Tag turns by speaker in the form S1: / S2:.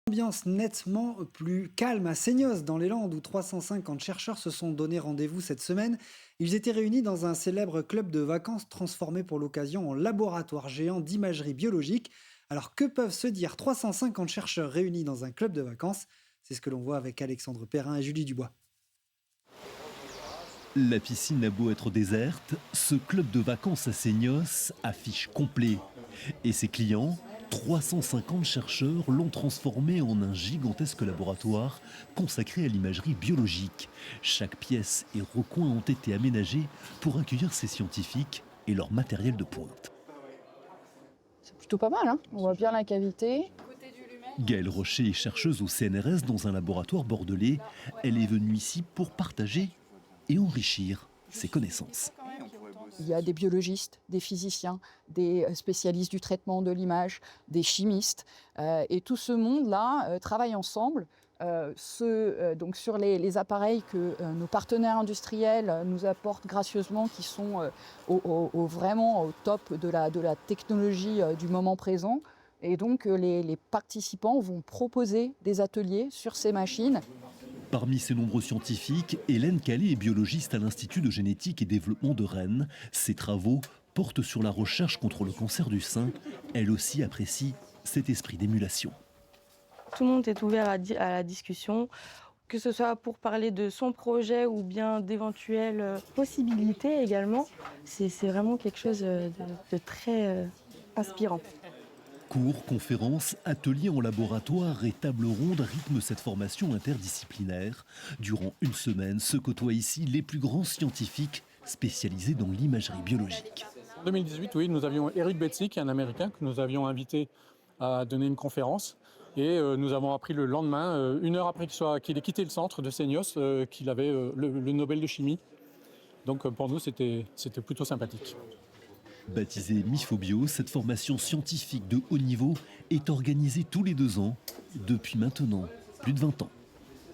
S1: Ambiance nettement plus calme à Seignos, dans les Landes, où 350 chercheurs se sont donné rendez-vous cette semaine. Ils étaient réunis dans un célèbre club de vacances transformé pour l'occasion en laboratoire géant d'imagerie biologique. Alors que peuvent se dire 350 chercheurs réunis dans un club de vacances? C'est ce que l'on voit avec Alexandre Perrin et Julie Dubois.
S2: La piscine a beau être déserte, ce club de vacances à Seignos affiche complet. Et ses clients, 350 chercheurs, l'ont transformé en un gigantesque laboratoire consacré à l'imagerie biologique. Chaque pièce et recoin ont été aménagés pour accueillir ces scientifiques et leur matériel de pointe.
S3: C'est plutôt pas mal, hein, on voit bien la cavité.
S2: Gaëlle Rocher est chercheuse au CNRS dans un laboratoire bordelais. Elle est venue ici pour partager et enrichir ses connaissances.
S3: Il y a des biologistes, des physiciens, des spécialistes du traitement de l'image, des chimistes. Et tout ce monde-là travaille ensemble donc sur les appareils que nos partenaires industriels nous apportent gracieusement, qui sont vraiment au top de la technologie du moment présent. Et donc les participants vont proposer des ateliers sur ces machines.
S2: Parmi ces nombreux scientifiques, Hélène Calais est biologiste à l'Institut de génétique et développement de Rennes. Ses travaux portent sur la recherche contre le cancer du sein. Elle aussi apprécie cet esprit d'émulation.
S4: Tout le monde est ouvert à la discussion, que ce soit pour parler de son projet ou bien d'éventuelles possibilités également. C'est vraiment quelque chose de très inspirant.
S2: Cours, conférences, ateliers en laboratoire et tables rondes rythment cette formation interdisciplinaire. Durant une semaine, se côtoient ici les plus grands scientifiques spécialisés dans l'imagerie biologique.
S5: En 2018, oui, nous avions Eric Betsick, un Américain, que nous avions invité à donner une conférence. Et nous avons appris le lendemain, une heure après qu'il ait quitté le centre de Seignos, qu'il avait le Nobel de chimie. Donc pour nous, c'était plutôt sympathique.
S2: Baptisée Mifobio, cette formation scientifique de haut niveau est organisée tous les 2 ans depuis maintenant plus de 20 ans.